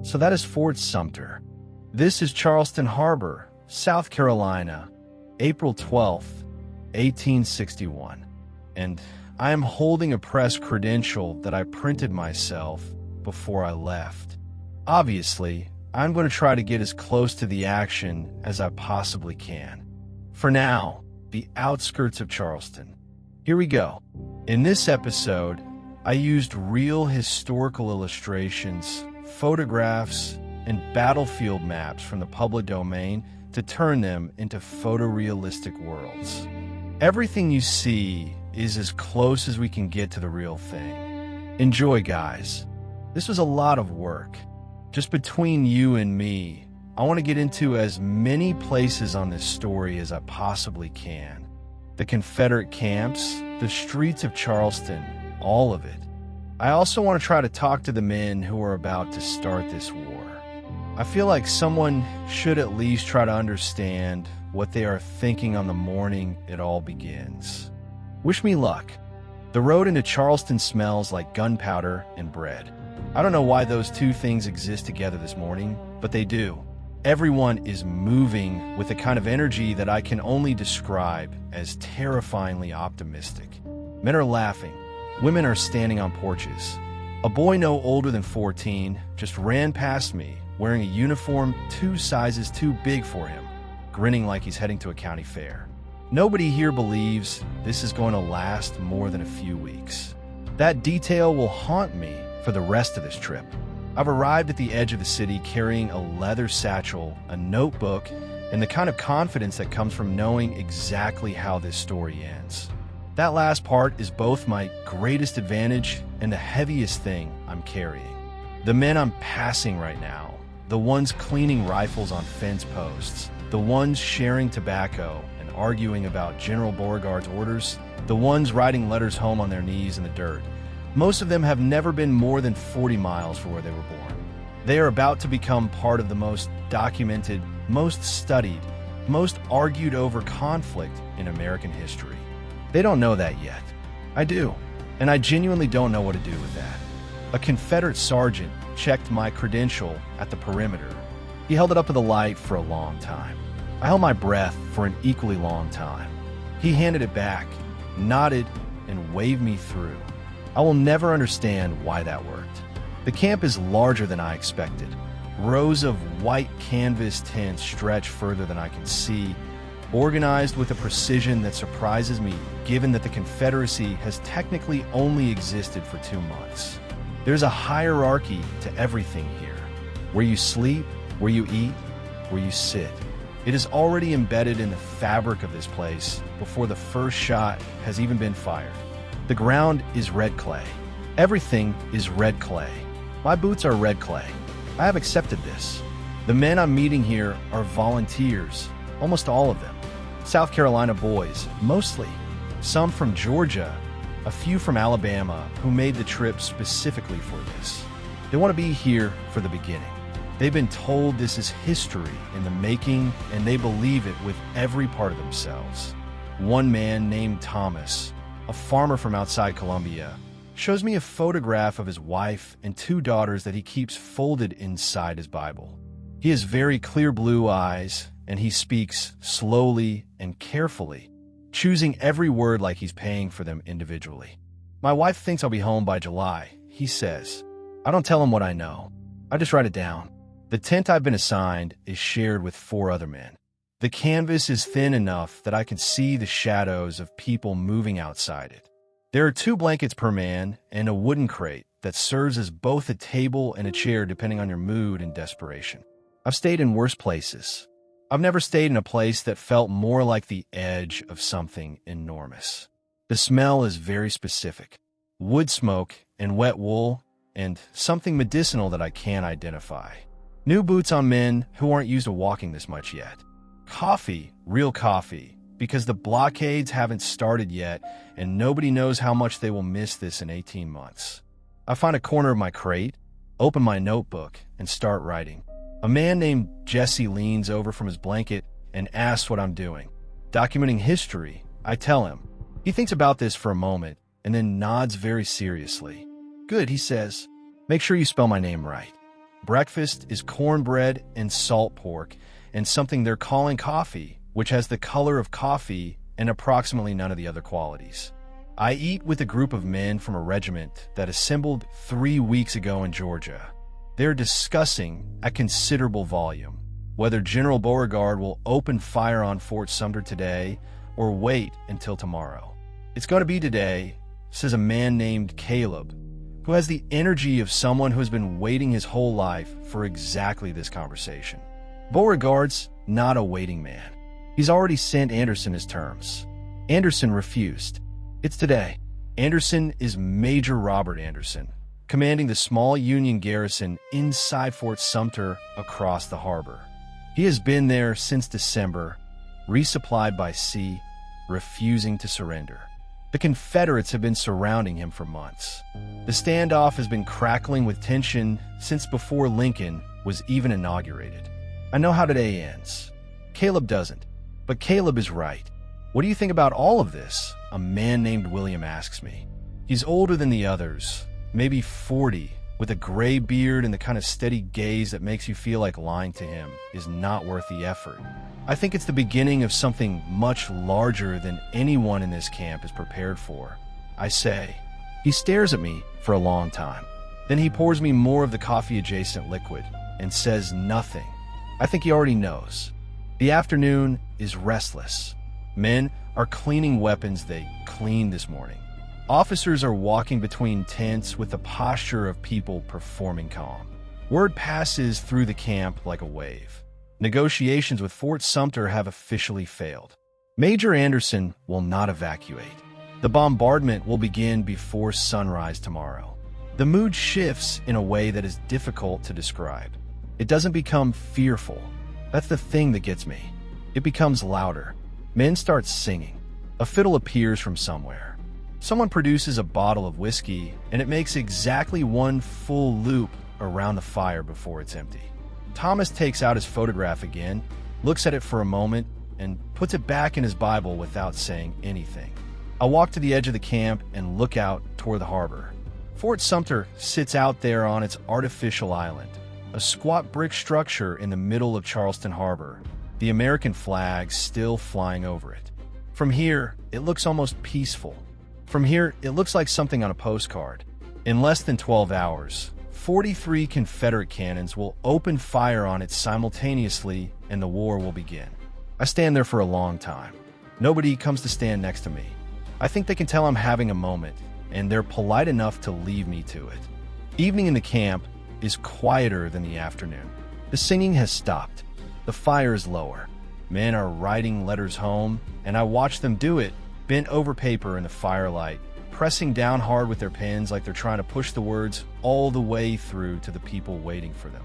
So that is Fort Sumter. This is Charleston Harbor, South Carolina, April 12th, 1861. And I am holding a press credential that I printed myself before I left. Obviously, I'm going to try to get as close to the action as I possibly can. For now, the outskirts of Charleston. Here we go. In this episode, I used real historical illustrations, photographs, and battlefield maps from the public domain to turn them into photorealistic worlds. Everything you see is as close as we can get to the real thing. Enjoy, guys. This was a lot of work. Just between you and me, I want to get into as many places on this story as I possibly can. The Confederate camps, the streets of Charleston, all of it. I also want to try to talk to the men who are about to start this war. I feel like someone should at least try to understand what they are thinking on the morning it all begins. Wish me luck. The road into Charleston smells like gunpowder and bread. I don't know why those two things exist together this morning, but they do. Everyone is moving with a kind of energy that I can only describe as terrifyingly optimistic. Men are laughing. Women are standing on porches. A boy no older than 14 just ran past me wearing a uniform 2 sizes too big for him, grinning like he's heading to a county fair. Nobody here believes this is going to last more than a few weeks. That detail will haunt me for the rest of this trip. I've arrived at the edge of the city carrying a leather satchel, a notebook, and the kind of confidence that comes from knowing exactly how this story ends. That last part is both my greatest advantage and the heaviest thing I'm carrying. The men I'm passing right now, the ones cleaning rifles on fence posts, the ones sharing tobacco and arguing about General Beauregard's orders, the ones writing letters home on their knees in the dirt. Most of them have never been more than 40 miles from where they were born. They are about to become part of the most documented, most studied, most argued over conflict in American history. They don't know that yet. I do, and I genuinely don't know what to do with that. A Confederate sergeant checked my credential at the perimeter. He held it up to the light for a long time. I held my breath for an equally long time. He handed it back, nodded, and waved me through. I will never understand why that worked. The camp is larger than I expected. Rows of white canvas tents stretch further than I can see, organized with a precision that surprises me given that the Confederacy has technically only existed for 2 months. There's a hierarchy to everything here. Where you sleep, where you eat, where you sit. It is already embedded in the fabric of this place before the first shot has even been fired. The ground is red clay. Everything is red clay. My boots are red clay. I have accepted this. The men I'm meeting here are volunteers, almost all of them. South Carolina boys, mostly. Some from Georgia, a few from Alabama who made the trip specifically for this. They want to be here for the beginning. They've been told this is history in the making, and they believe it with every part of themselves. One man named Thomas, a farmer from outside Columbia, shows me a photograph of his wife and 2 daughters that he keeps folded inside his Bible. He has very clear blue eyes, and he speaks slowly and carefully, choosing every word like he's paying for them individually. My wife thinks I'll be home by July, he says. I don't tell him what I know. I just write it down. The tent I've been assigned is shared with 4 other men. The canvas is thin enough that I can see the shadows of people moving outside it. There are 2 blankets per man and a wooden crate that serves as both a table and a chair depending on your mood and desperation. I've stayed in worse places. I've never stayed in a place that felt more like the edge of something enormous. The smell is very specific. Wood smoke and wet wool and something medicinal that I can't identify. New boots on men who aren't used to walking this much yet. Coffee, real coffee, because the blockades haven't started yet and nobody knows how much they will miss this in 18 months. I find a corner of my crate, open my notebook, and start writing. A man named Jesse leans over from his blanket and asks what I'm doing. Documenting history, I tell him. He thinks about this for a moment and then nods very seriously. Good, he says. Make sure you spell my name right. Breakfast is cornbread and salt pork and something they're calling coffee, which has the color of coffee and approximately none of the other qualities. I eat with a group of men from a regiment that assembled 3 weeks ago in Georgia. They're discussing, at considerable volume, whether General Beauregard will open fire on Fort Sumter today or wait until tomorrow. "It's going to be today," says a man named Caleb, who has the energy of someone who has been waiting his whole life for exactly this conversation. Beauregard's not a waiting man. He's already sent Anderson his terms. Anderson refused. "It's today." Anderson is Major Robert Anderson, commanding the small Union garrison inside Fort Sumter across the harbor. He has been there since December, resupplied by sea, refusing to surrender. The Confederates have been surrounding him for months. The standoff has been crackling with tension since before Lincoln was even inaugurated. I know how today ends. Caleb doesn't, but Caleb is right. "What do you think about all of this?" a man named William asks me. He's older than the others, maybe 40, with a gray beard and the kind of steady gaze that makes you feel like lying to him is not worth the effort. "I think it's the beginning of something much larger than anyone in this camp is prepared for," I say. He stares at me for a long time. Then he pours me more of the coffee-adjacent liquid and says nothing. I think he already knows. The afternoon is restless. Men are cleaning weapons they cleaned this morning. Officers are walking between tents with the posture of people performing calm. Word passes through the camp like a wave. Negotiations with Fort Sumter have officially failed. Major Anderson will not evacuate. The bombardment will begin before sunrise tomorrow. The mood shifts in a way that is difficult to describe. It doesn't become fearful. That's the thing that gets me. It becomes louder. Men start singing. A fiddle appears from somewhere. Someone produces a bottle of whiskey, and it makes exactly one full loop around the fire before it's empty. Thomas takes out his photograph again, looks at it for a moment, and puts it back in his Bible without saying anything. I walk to the edge of the camp and look out toward the harbor. Fort Sumter sits out there on its artificial island, a squat brick structure in the middle of Charleston Harbor, the American flag still flying over it. From here, it looks almost peaceful. From here, it looks like something on a postcard. In less than 12 hours, 43 Confederate cannons will open fire on it simultaneously, and the war will begin. I stand there for a long time. Nobody comes to stand next to me. I think they can tell I'm having a moment, and they're polite enough to leave me to it. Evening in the camp is quieter than the afternoon. The singing has stopped. The fire is lower. Men are writing letters home, and I watch them do it, bent over paper in the firelight, pressing down hard with their pens like they're trying to push the words all the way through to the people waiting for them.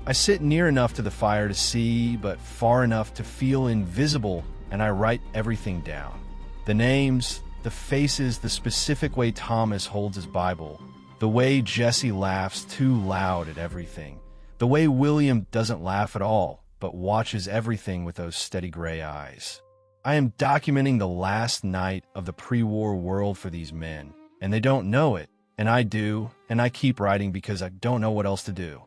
I sit near enough to the fire to see, but far enough to feel invisible, and I write everything down. The names, the faces, the specific way Thomas holds his Bible, the way Jesse laughs too loud at everything, the way William doesn't laugh at all, but watches everything with those steady gray eyes. I am documenting the last night of the pre-war world for these men, and they don't know it, and I do, and I keep writing because I don't know what else to do.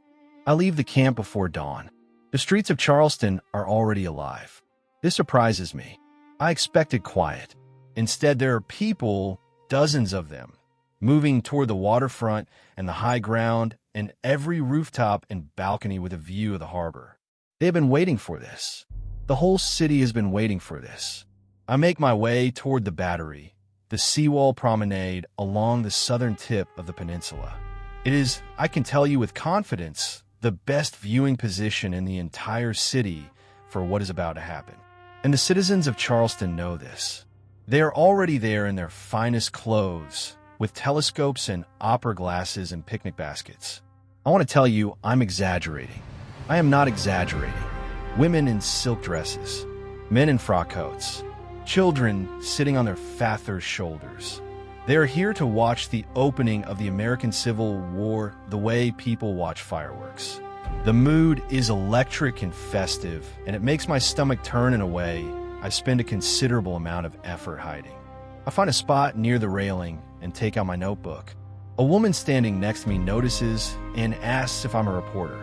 I leave the camp before dawn. The streets of Charleston are already alive. This surprises me. I expected quiet. Instead, there are people, dozens of them, moving toward the waterfront and the high ground and every rooftop and balcony with a view of the harbor. They have been waiting for this. The whole city has been waiting for this. I make my way toward the Battery, the seawall promenade along the southern tip of the peninsula. It is, I can tell you with confidence, the best viewing position in the entire city for what is about to happen. And the citizens of Charleston know this. They are already there in their finest clothes, with telescopes and opera glasses and picnic baskets. I want to tell you, I'm exaggerating. I am not exaggerating. Women in silk dresses, men in frock coats, children sitting on their fathers' shoulders. They are here to watch the opening of the American Civil War the way people watch fireworks. The mood is electric and festive, and it makes my stomach turn in a way I spend a considerable amount of effort hiding. I find a spot near the railing and take out my notebook. A woman standing next to me notices and asks if I'm a reporter.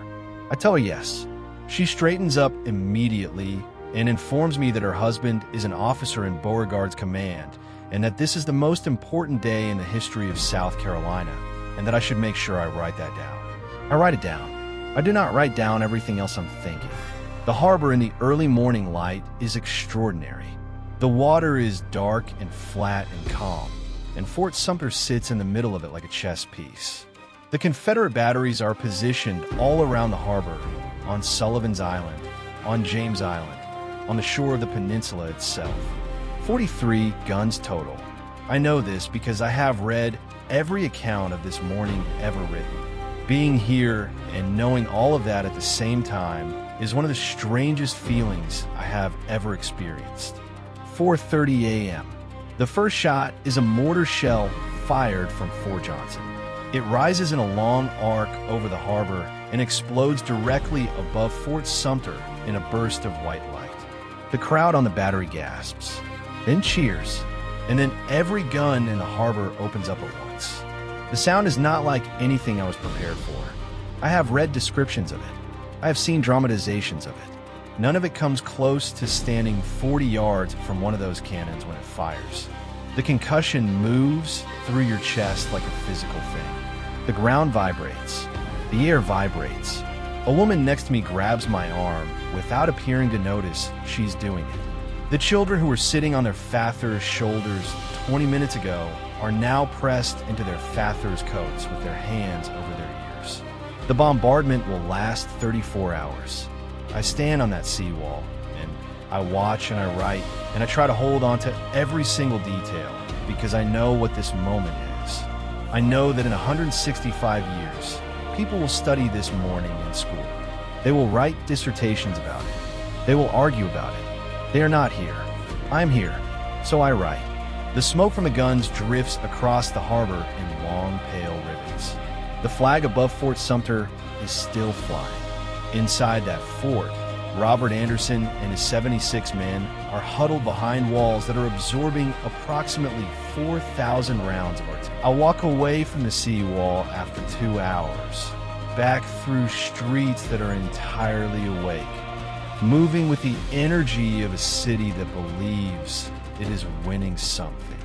I tell her yes. She straightens up immediately and informs me that her husband is an officer in Beauregard's command and that this is the most important day in the history of South Carolina and that I should make sure I write that down. I write it down. I do not write down everything else I'm thinking. The harbor in the early morning light is extraordinary. The water is dark and flat and calm, and Fort Sumter sits in the middle of it like a chess piece. The Confederate batteries are positioned all around the harbor, on Sullivan's Island, on James Island, on the shore of the peninsula itself. 43 guns total. I know this because I have read every account of this morning ever written. Being here and knowing all of that at the same time is one of the strangest feelings I have ever experienced. 4:30 a.m. The first shot is a mortar shell fired from Fort Johnson. It rises in a long arc over the harbor and explodes directly above Fort Sumter in a burst of white light. The crowd on the battery gasps, then cheers, and then every gun in the harbor opens up at once. The sound is not like anything I was prepared for. I have read descriptions of it. I have seen dramatizations of it. None of it comes close to standing 40 yards from one of those cannons when it fires. The concussion moves through your chest like a physical thing. The ground vibrates. The air vibrates. A woman next to me grabs my arm without appearing to notice she's doing it. The children who were sitting on their fathers' shoulders 20 minutes ago are now pressed into their fathers' coats with their hands over their ears. The bombardment will last 34 hours. I stand on that seawall, and I watch and I write, and I try to hold on to every single detail because I know what this moment is. I know that in 165 years, people will study this morning in school. They will write dissertations about it. They will argue about it. They are not here. I'm here, so I write. The smoke from the guns drifts across the harbor in long, pale ribbons. The flag above Fort Sumter is still flying. Inside that fort, Robert Anderson and his 76 men are huddled behind walls that are absorbing approximately 4,000 rounds of artillery. I'll walk away from the seawall after 2 hours, back through streets that are entirely awake, moving with the energy of a city that believes it is winning something.